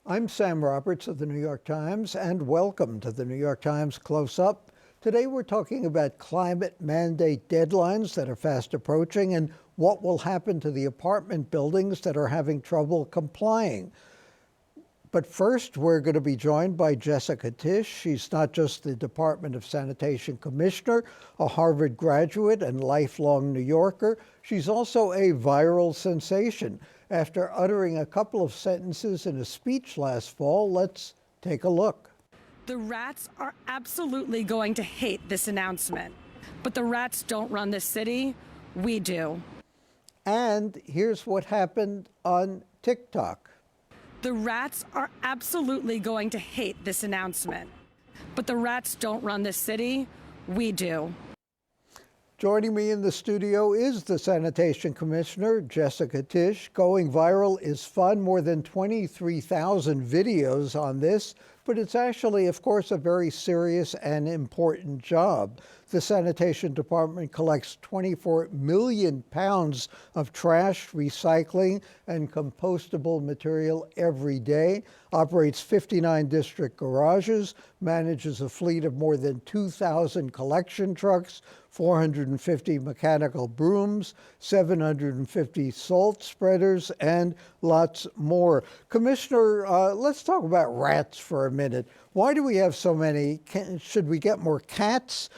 I'm Sam Roberts of the New York Times, and welcome to the New York Times Close Up. Today we're talking about climate mandate deadlines that are fast approaching and what will happen to the apartment buildings that are having trouble complying. But first, we're going to be joined by Jessica Tisch. She's not just the Department of Sanitation Commissioner, a Harvard graduate and lifelong New Yorker. She's also a viral sensation. After uttering a couple of sentences in a speech last fall, let's take a look. The rats are absolutely going to hate this announcement. But the rats don't run this city. We do. And here's what happened on TikTok. The rats are absolutely going to hate this announcement. But the rats don't run this city. We do. Joining me in the studio is the Sanitation Commissioner, Jessica Tisch. Going viral is fun, more than 23,000 videos on this, but it's actually, of course, a very serious and important job. The Sanitation Department collects 24 million pounds of trash, recycling, and compostable material every day, operates 59 district garages, manages a fleet of more than 2,000 collection trucks, 450 mechanical brooms, 750 salt spreaders, and lots more. Commissioner, let's talk about rats for a minute. Why do we have so many? Should we get more cats?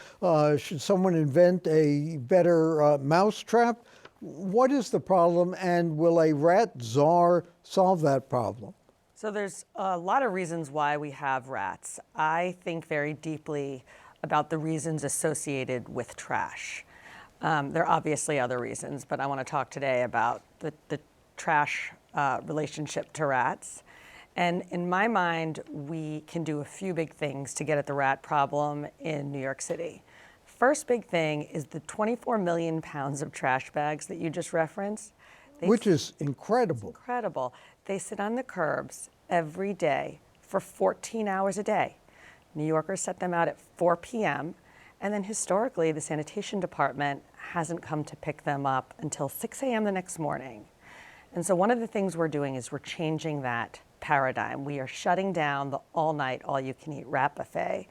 Should someone invent a better mousetrap? What is the problem, and will a rat czar solve that problem? So there's a lot of reasons why we have rats. I think very deeply about the reasons associated with trash. There are obviously other reasons, but I want to talk today about the trash relationship to rats. And in my mind, we can do a few big things to get at the rat problem in New York City. First big thing is the 24 million pounds of trash bags that you just referenced. Which is incredible. It's incredible. They sit on the curbs every day for 14 hours a day. New Yorkers set them out at 4 p.m. And then historically, the sanitation department hasn't come to pick them up until 6 a.m. the next morning. And so one of the things we're doing is we're changing that paradigm. We are shutting down the all-night, all-you-can-eat rat buffet.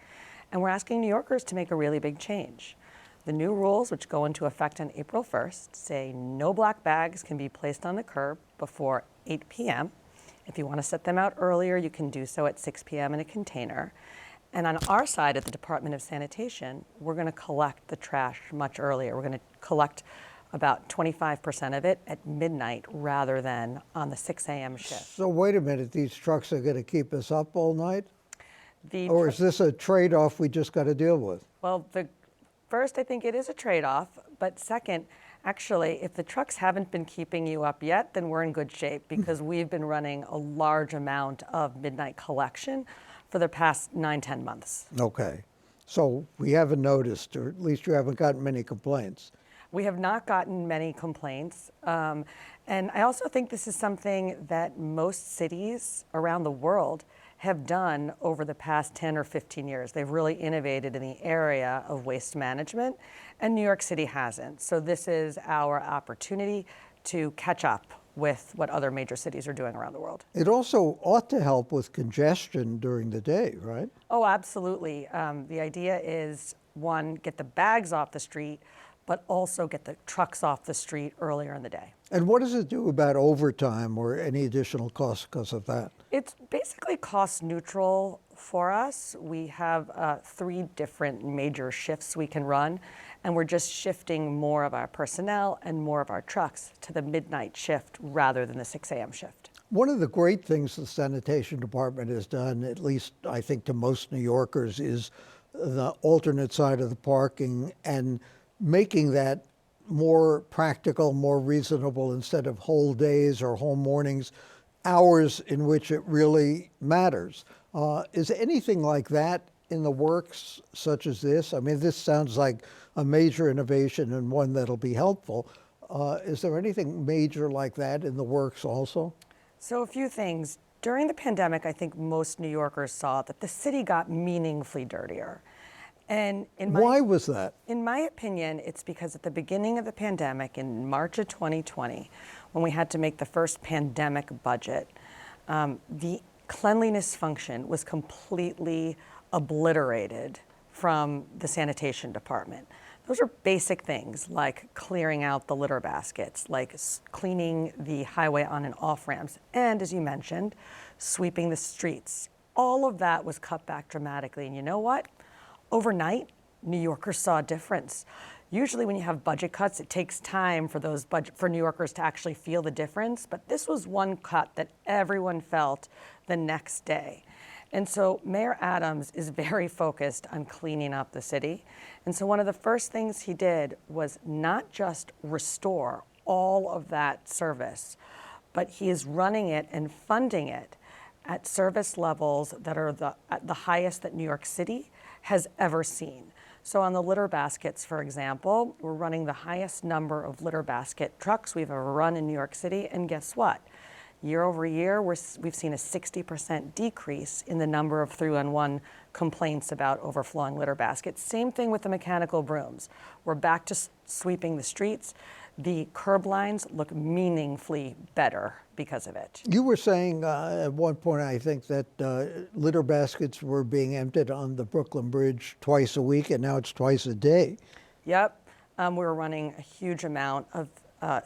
And we're asking New Yorkers to make a really big change. The new rules, which go into effect on April 1st, say no black bags can be placed on the curb before 8 p.m. If you want to set them out earlier, you can do so at 6 p.m. in a container. And on our side at the Department of Sanitation, we're going to collect the trash much earlier. We're going to collect about 25% of it at midnight rather than on the 6 a.m. shift. So wait a minute, these trucks are going to keep us up all night? Or is this a trade-off we just got to deal with? Well, first, I think it is a trade-off, but second, actually, if the trucks haven't been keeping you up yet, then we're in good shape because we've been running a large amount of midnight collection for the past 9-10 months. Okay. So we haven't noticed, or at least you haven't gotten many complaints. We have not gotten many complaints. And I also think this is something that most cities around the world have done over the past 10 or 15 years. They've really innovated in the area of waste management, and New York City hasn't. So this is our opportunity to catch up with what other major cities are doing around the world. It also ought to help with congestion during the day, right? Oh, absolutely. The idea is, one, get the bags off the street, but also get the trucks off the street earlier in the day. And what does it do about overtime or any additional costs because of that? It's basically cost neutral for us. We have 3 different major shifts we can run, and we're just shifting more of our personnel and more of our trucks to the midnight shift rather than the 6 a.m. shift. One of the great things the Sanitation Department has done, at least I think to most New Yorkers, is the alternate side of the parking and making that more practical, more reasonable, instead of whole days or whole mornings, hours in which it really matters. Is anything like that in the works, such as this? I mean, this sounds like a major innovation and one that'll be helpful. Is there anything major like that in the works also? So a few things. During the pandemic, I think most New Yorkers saw that the city got meaningfully dirtier. And why was that? In my opinion, it's because at the beginning of the pandemic, in March of 2020, when we had to make the first pandemic budget, the cleanliness function was completely obliterated from the sanitation department. Those are basic things like clearing out the litter baskets, like cleaning the highway on and off ramps, and as you mentioned, sweeping the streets. All of that was cut back dramatically. And you know what? Overnight, New Yorkers saw a difference. Usually when you have budget cuts, it takes time for New Yorkers to actually feel the difference. But this was one cut that everyone felt the next day. And so Mayor Adams is very focused on cleaning up the city. And so one of the first things he did was not just restore all of that service, but he is running it and funding it at service levels that are at the highest that New York City has ever seen. So on the litter baskets, for example, we're running the highest number of litter basket trucks we've ever run in New York City. And guess what? Year over year, we've seen a 60% decrease in the number of 311 complaints about overflowing litter baskets. Same thing with the mechanical brooms. We're back to sweeping the streets. The curb lines look meaningfully better because of it. You were saying at one point, I think, that litter baskets were being emptied on the Brooklyn Bridge twice a week, and now it's twice a day. Yep. We're running a huge amount of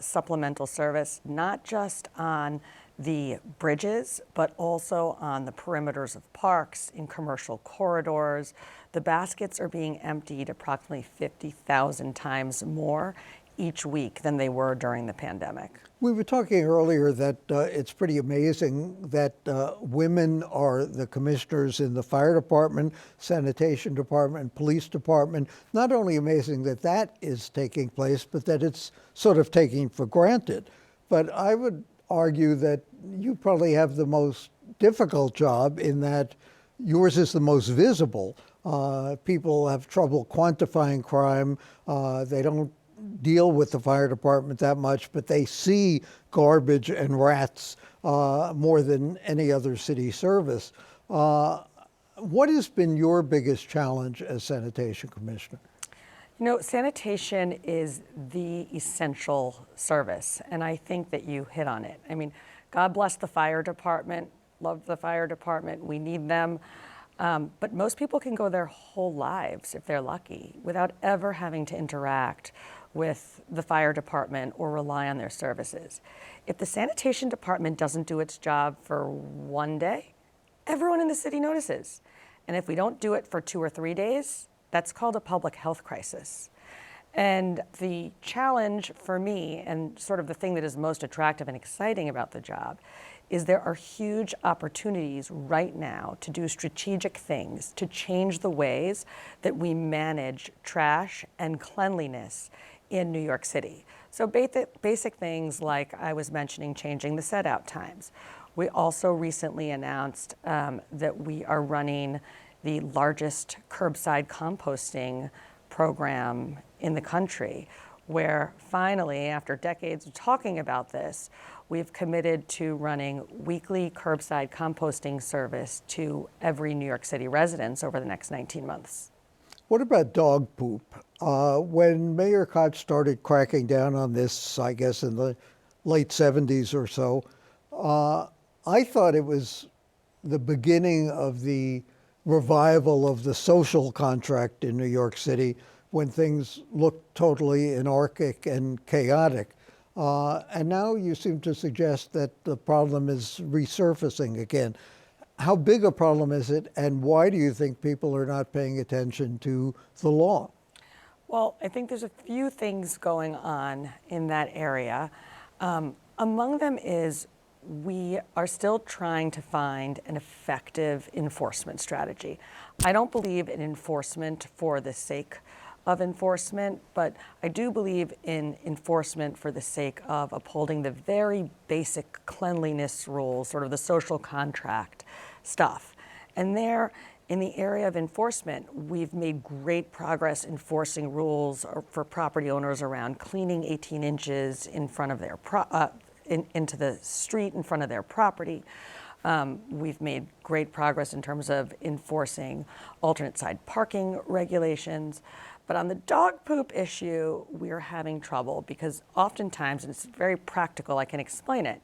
supplemental service, not just on the bridges, but also on the perimeters of parks, in commercial corridors. The baskets are being emptied approximately 50,000 times more each week than they were during the pandemic. We were talking earlier that it's pretty amazing that women are the commissioners in the fire department, sanitation department, police department. Not only amazing that that is taking place, but that it's sort of taking for granted. But I would argue that you probably have the most difficult job in that yours is the most visible. People have trouble quantifying crime. They don't deal with the fire department that much, but they see garbage and rats more than any other city service. What has been your biggest challenge as sanitation commissioner? You know, sanitation is the essential service, and I think that you hit on it. I mean, God bless the fire department, love the fire department, we need them. But most people can go their whole lives, if they're lucky, without ever having to interact with the fire department or rely on their services. If the sanitation department doesn't do its job for one day, everyone in the city notices. And if we don't do it for 2 or 3 days, that's called a public health crisis. And the challenge for me, and sort of the thing that is most attractive and exciting about the job, is there are huge opportunities right now to do strategic things to change the ways that we manage trash and cleanliness in New York City. So basic things like I was mentioning, changing the set-out times. We also recently announced that we are running the largest curbside composting program in the country, where finally, after decades of talking about this, we've committed to running weekly curbside composting service to every New York City resident over the next 19 months. What about dog poop? When Mayor Koch started cracking down on this, I guess in the late 70s or so, I thought it was the beginning of the revival of the social contract in New York City, when things looked totally anarchic and chaotic. And now you seem to suggest that the problem is resurfacing again. How big a problem is it, and why do you think people are not paying attention to the law? Well, I think there's a few things going on in that area. Among them is we are still trying to find an effective enforcement strategy. I don't believe in enforcement for the sake of enforcement, but I do believe in enforcement for the sake of upholding the very basic cleanliness rules, sort of the social contract stuff. And there, in the area of enforcement, we've made great progress enforcing rules for property owners around cleaning 18 inches in front of their into the street in front of their property. We've made great progress in terms of enforcing alternate side parking regulations. But on the dog poop issue, we're having trouble because oftentimes, and it's very practical, I can explain it,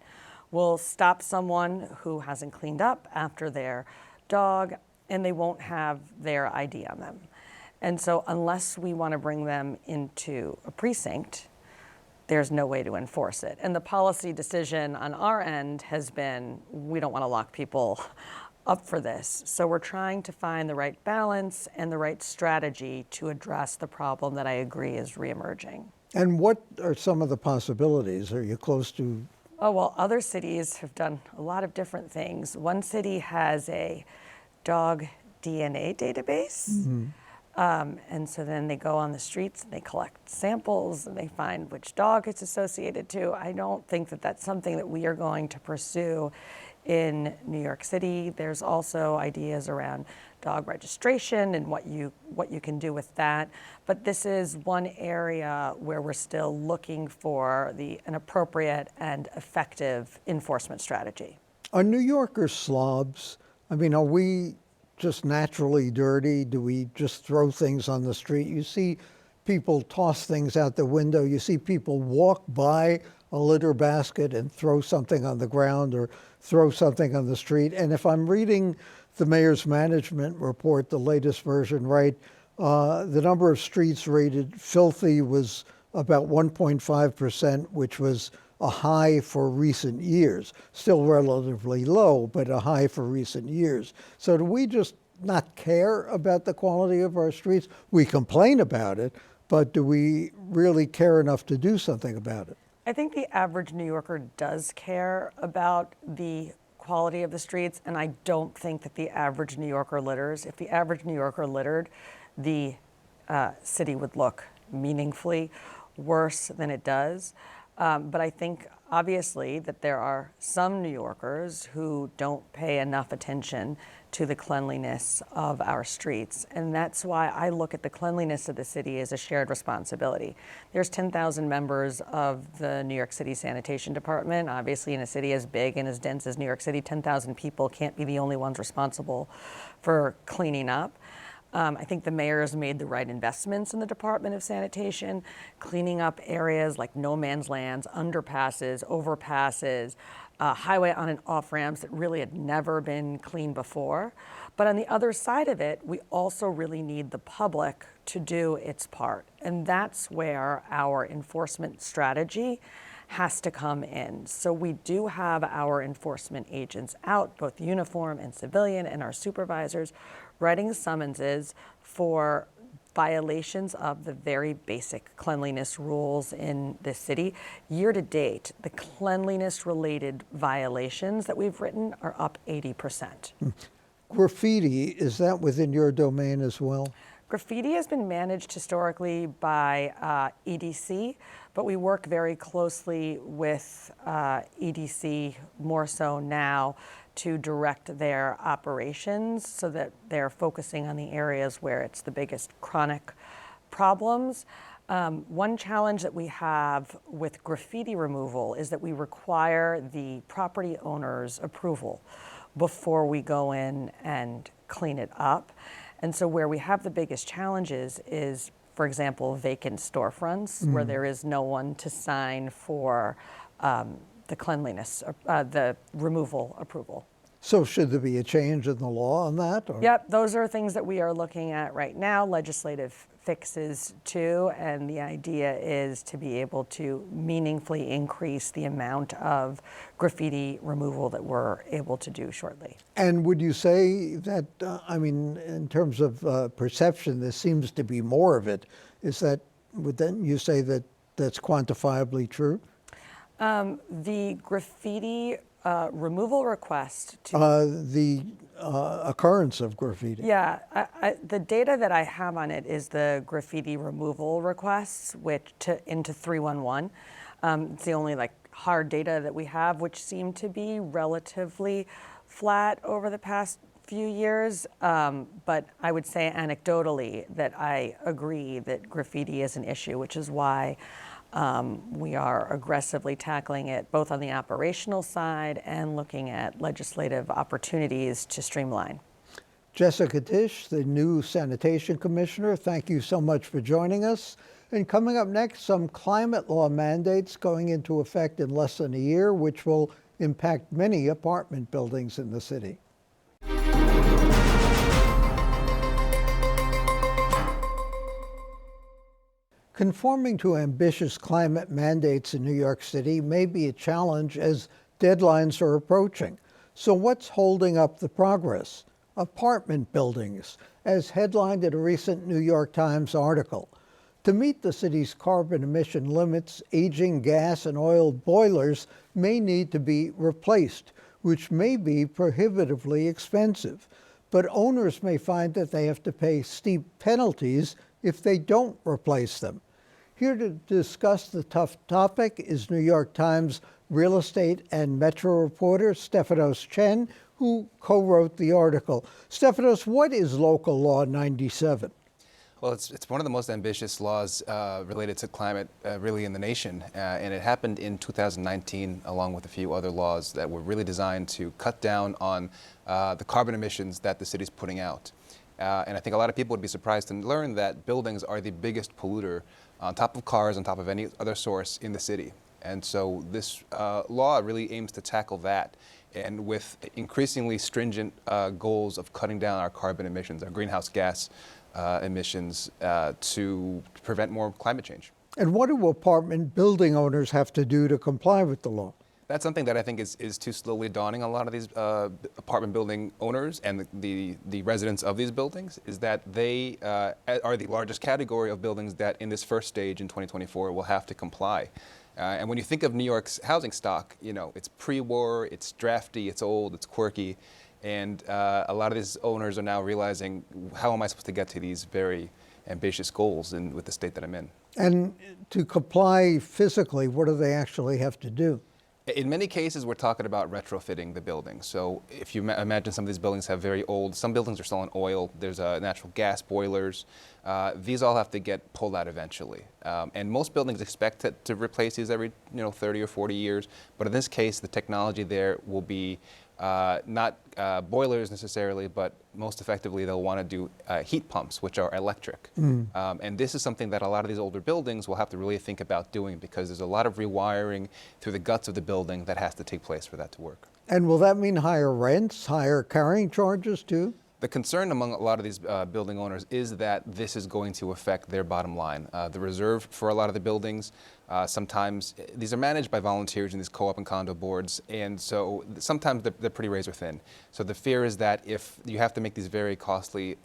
will stop someone who hasn't cleaned up after their dog, and they won't have their ID on them. And so unless we want to bring them into a precinct, there's no way to enforce it. And the policy decision on our end has been, we don't want to lock people up for this. So we're trying to find the right balance and the right strategy to address the problem that I agree is reemerging. And what are some of the possibilities? Are you close to? Oh, well, other cities have done a lot of different things. One city has a dog DNA database. And so then they go on the streets and they collect samples and they find which dog it's associated to. I don't think that that's something that we are going to pursue in New York City. There's also ideas around dog registration and what you can do with that. But this is one area where we're still looking for an appropriate and effective enforcement strategy. Are New Yorkers slobs? I mean, are we just naturally dirty? Do we just throw things on the street? You see people toss things out the window. You see people walk by a litter basket and throw something on the ground or throw something on the street. And if I'm reading the mayor's management report, the latest version, right, the number of streets rated filthy was about 1.5%, which was a high for recent years. Still relatively low, but a high for recent years. So do we just not care about the quality of our streets? We complain about it, but do we really care enough to do something about it? I think the average New Yorker does care about the quality of the streets, and I don't think that the average New Yorker litters. If the average New Yorker littered, the city would look meaningfully worse than it does. But I think, obviously, that there are some New Yorkers who don't pay enough attention to the cleanliness of our streets. And that's why I look at the cleanliness of the city as a shared responsibility. There's 10,000 members of the New York City Sanitation Department. Obviously, in a city as big and as dense as New York City, 10,000 people can't be the only ones responsible for cleaning up. I think the mayor has made the right investments in the Department of Sanitation, cleaning up areas like no man's lands, underpasses, overpasses, highway on and off ramps that really had never been cleaned before. But on the other side of it, we also really need the public to do its part. And that's where our enforcement strategy has to come in. So we do have our enforcement agents out, both uniform and civilian, and our supervisors writing summonses for violations of the very basic cleanliness rules in the city. Year to date, the cleanliness-related violations that we've written are up 80%. Graffiti, is that within your domain as well? Graffiti has been managed historically by EDC, but we work very closely with EDC, more so now, to direct their operations so that they're focusing on the areas where it's the biggest chronic problems. One challenge that we have with graffiti removal is that we require the property owner's approval before we go in and clean it up. And so where we have the biggest challenges is, for example, vacant storefronts where there is no one to sign for the cleanliness, the removal approval. So should there be a change in the law on that? Or? Yep, those are things that we are looking at right now, legislative fixes too, and the idea is to be able to meaningfully increase the amount of graffiti removal that we're able to do shortly. And would you say that, I mean, in terms of perception, there seems to be more of it. Is that, would then you say that that's quantifiably true? The graffiti removal request to the occurrence of graffiti. Yeah, the data that I have on it is the graffiti removal requests, which into 311. It's the only hard data that we have, which seem to be relatively flat over the past few years. But I would say anecdotally that I agree that graffiti is an issue, which is why we are aggressively tackling it both on the operational side and looking at legislative opportunities to streamline. Jessica Tisch, the new Sanitation Commissioner, thank you so much for joining us. And coming up next, some climate law mandates going into effect in less than a year, which will impact many apartment buildings in the city. Conforming to ambitious climate mandates in New York City may be a challenge as deadlines are approaching. So what's holding up the progress? Apartment buildings, as headlined in a recent New York Times article. To meet the city's carbon emission limits, aging gas and oil boilers may need to be replaced, which may be prohibitively expensive. But owners may find that they have to pay steep penalties if they don't replace them. Here to discuss the tough topic is New York Times real estate and metro reporter Stefanos Chen, who co-wrote the article. Stefanos, what is Local Law 97? Well, it's one of the most ambitious laws related to climate really in the nation, and it happened in 2019 along with a few other laws that were really designed to cut down on the carbon emissions that the city's putting out. And I think a lot of people would be surprised to learn that buildings are the biggest polluter on top of cars, on top of any other source in the city. And so this law really aims to tackle that, and with increasingly stringent goals of cutting down our carbon emissions, our greenhouse gas emissions, to prevent more climate change. And what do apartment building owners have to do to comply with the law? That's something that I think is too slowly dawning on a lot of these apartment building owners and the residents of these buildings, is that they are the largest category of buildings that in this first stage in 2024 will have to comply. And when you think of New York's housing stock, you know, it's pre-war, it's drafty, it's old, it's quirky, and a lot of these owners are now realizing, how am I supposed to get to these very ambitious goals with the state that I'm in? And to comply physically, what do they actually have to do? In many cases, we're talking about retrofitting the building. So if you imagine some of these buildings have very old, some buildings are still on oil, there's natural gas boilers. These all have to get pulled out eventually. And most buildings expect to replace these every 30 or 40 years. But in this case, the technology there will be not boilers necessarily, but most effectively they'll want to do heat pumps, which are electric. And this is something that a lot of these older buildings will have to really think about doing, because there's a lot of rewiring through the guts of the building that has to take place for that to work. And will that mean higher rents, higher carrying charges too? The concern among a lot of these building owners is that this is going to affect their bottom line. The reserve for a lot of the buildings, sometimes these are managed by volunteers in these co-op and condo boards, and so sometimes they're pretty razor thin. So the fear is that if you have to make these very costly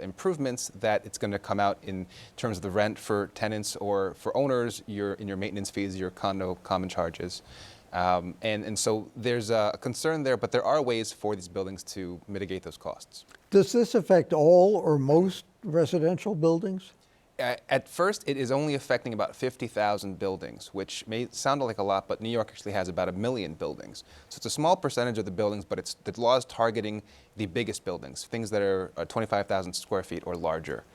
improvements, that it's going to come out in terms of the rent for tenants, or for owners, in your maintenance fees, your condo common charges. And so there's a concern there, but there are ways for these buildings to mitigate those costs. Does this affect all or most residential buildings? At first, it is only affecting about 50,000 buildings, which may sound like a lot, but New York actually has about 1 million buildings. So it's a small percentage of the buildings, but the law is targeting the biggest buildings, things that are 25,000 square feet or larger.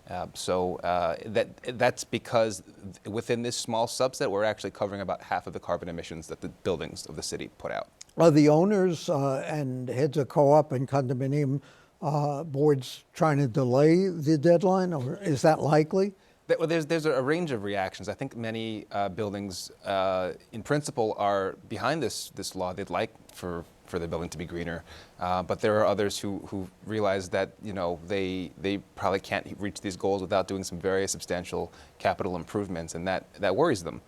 That's because within this small subset, we're actually covering about half of the carbon emissions that the buildings of the city put out. Are the owners and heads of co-op and condominium boards trying to delay the deadline, or is that likely? Well, there's a range of reactions. I think many buildings, in principle, are behind this law. They'd like for the building to be greener, but there are others who realize that they probably can't reach these goals without doing some very substantial capital improvements, and that worries them.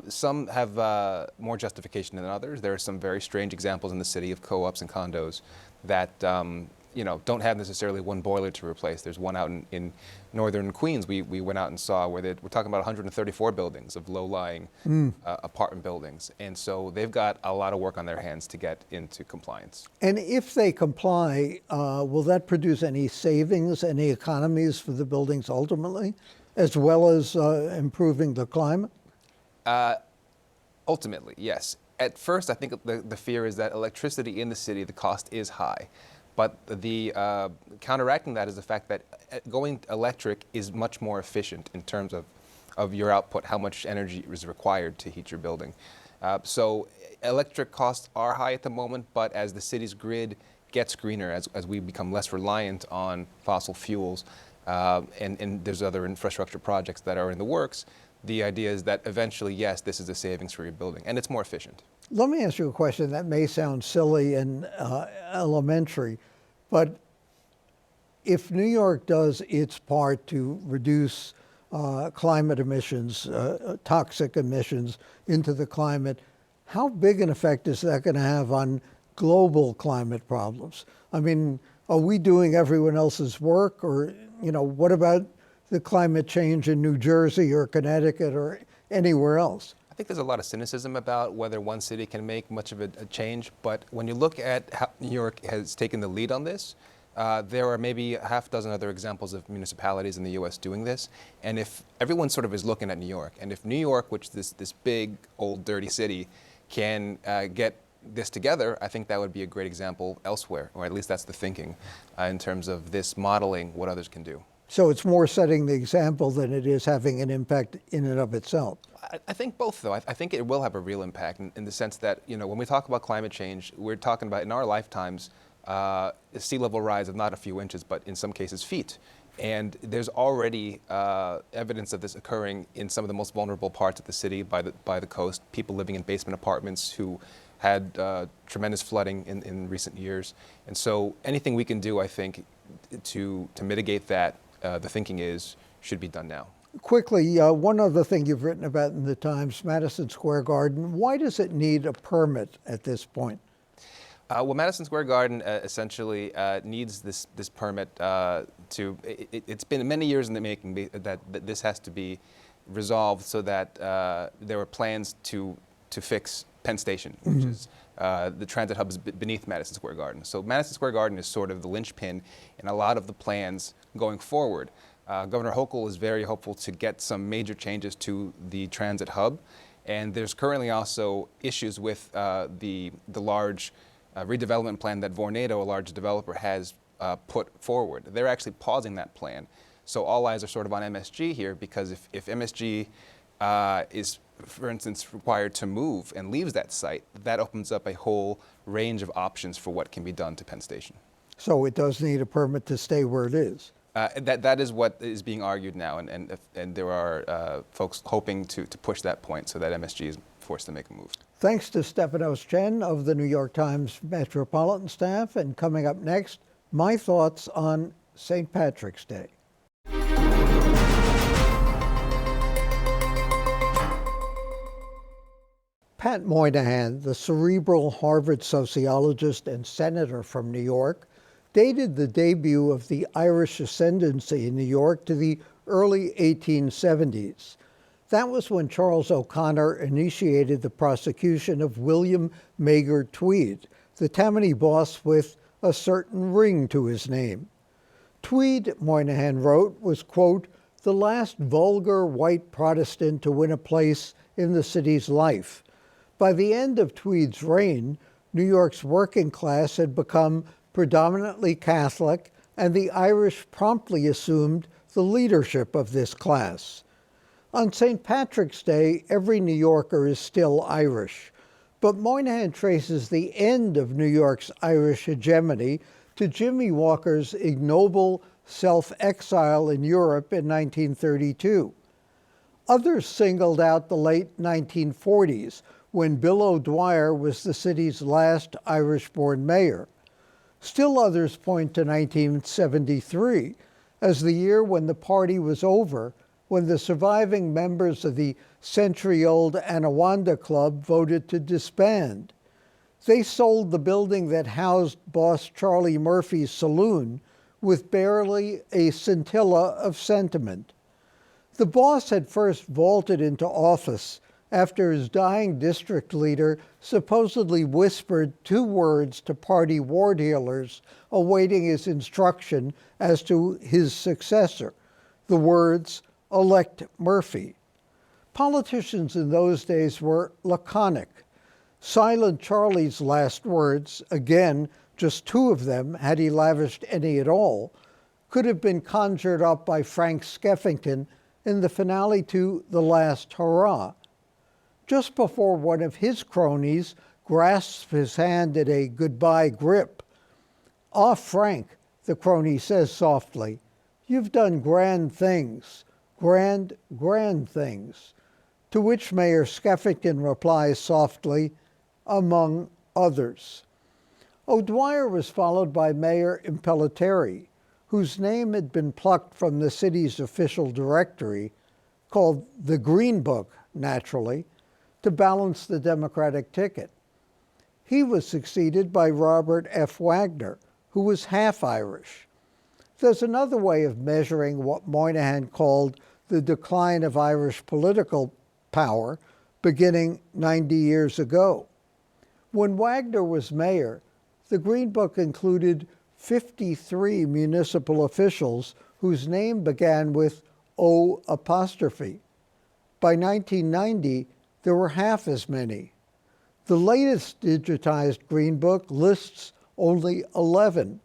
Some have more justification than others. There are some very strange examples in the city of co-ops and condos that don't have necessarily one boiler to replace. There's one out in northern Queens we went out and saw, where we're talking about 134 buildings of low-lying apartment buildings. And so they've got a lot of work on their hands to get into compliance. And if they comply, will that produce any savings, any economies for the buildings ultimately, as well as improving the climate? Ultimately, yes. At first, I think the fear is that electricity in the city, the cost is high. But the counteracting that is the fact that going electric is much more efficient in terms of your output, how much energy is required to heat your building. So electric costs are high at the moment, but as the city's grid gets greener, as we become less reliant on fossil fuels, and there's other infrastructure projects that are in the works, the idea is that eventually, yes, this is a savings for your building, and it's more efficient. Let me ask you a question that may sound silly and elementary, but if New York does its part to reduce climate emissions, toxic emissions into the climate, how big an effect is that going to have on global climate problems? I mean, are we doing everyone else's work, or what about the climate change in New Jersey or Connecticut or anywhere else? I think there's a lot of cynicism about whether one city can make much of a change, but when you look at how New York has taken the lead on this, there are maybe a half dozen other examples of municipalities in the U.S. doing this. And if everyone sort of is looking at New York, and if New York, which is this big, old, dirty city, can get this together, I think that would be a great example elsewhere, or at least that's the thinking in terms of this modeling what others can do. So it's more setting the example than it is having an impact in and of itself. I think both, though. I think it will have a real impact in the sense that, when we talk about climate change, we're talking about in our lifetimes sea level rise of not a few inches, but in some cases feet. And there's already evidence of this occurring in some of the most vulnerable parts of the city by the coast, people living in basement apartments who had tremendous flooding in recent years. And so anything we can do, I think, to mitigate that, the thinking should be done now. Quickly, one other thing you've written about in the Times, Madison Square Garden. Why does it need a permit at this point? Well, Madison Square Garden essentially needs this permit it's been many years in the making that this has to be resolved so that there were plans to fix Penn Station, which is the transit hub is beneath Madison Square Garden. So Madison Square Garden is sort of the linchpin in a lot of the plans going forward. Governor Hochul is very hopeful to get some major changes to the transit hub. And there's currently also issues with the large redevelopment plan that Vornado, a large developer, has put forward. They're actually pausing that plan. So all eyes are sort of on MSG here, because if MSG is, for instance, required to move and leaves that site, that opens up a whole range of options for what can be done to Penn Station. So it does need a permit to stay where it is. That is what is being argued now, and there are folks hoping to push that point so that MSG is forced to make a move. Thanks to Stefanos Chen of the New York Times Metropolitan Staff. And coming up next, my thoughts on St. Patrick's Day. Pat Moynihan, the cerebral Harvard sociologist and senator from New York, dated the debut of the Irish ascendancy in New York to the early 1870s. That was when Charles O'Connor initiated the prosecution of William Mager Tweed, the Tammany boss with a certain ring to his name. Tweed, Moynihan wrote, was, quote, the last vulgar white Protestant to win a place in the city's life. By the end of Tweed's reign, New York's working class had become predominantly Catholic, and the Irish promptly assumed the leadership of this class. On St. Patrick's Day, every New Yorker is still Irish, but Moynihan traces the end of New York's Irish hegemony to Jimmy Walker's ignoble self-exile in Europe in 1932. Others singled out the late 1940s, when Bill O'Dwyer was the city's last Irish-born mayor. Still others point to 1973 as the year when the party was over, when the surviving members of the century-old Anawanda Club voted to disband. They sold the building that housed boss Charlie Murphy's saloon with barely a scintilla of sentiment. The boss had first vaulted into office after his dying district leader supposedly whispered 2 words to party ward heelers awaiting his instruction as to his successor. The words, elect Murphy. Politicians in those days were laconic. Silent Charlie's last words, again, just 2 of them, had he lavished any at all, could have been conjured up by Frank Skeffington in the finale to The Last Hurrah. Just before one of his cronies grasps his hand in a goodbye grip. "Ah, Frank," the crony says softly, "you've done grand things, grand things." To which Mayor Skeffington replies softly, among others. O'Dwyer was followed by Mayor Impellitteri, whose name had been plucked from the city's official directory, called the Green Book, naturally, to balance the Democratic ticket. He was succeeded by Robert F. Wagner, who was half Irish. There's another way of measuring what Moynihan called the decline of Irish political power beginning 90 years ago. When Wagner was mayor, the Green Book included 53 municipal officials whose name began with O apostrophe. By 1990, there were half as many. The latest digitized Green Book lists only 11,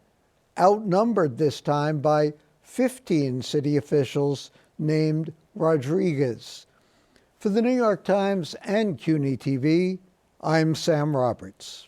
outnumbered this time by 15 city officials named Rodriguez. For the New York Times and CUNY TV, I'm Sam Roberts.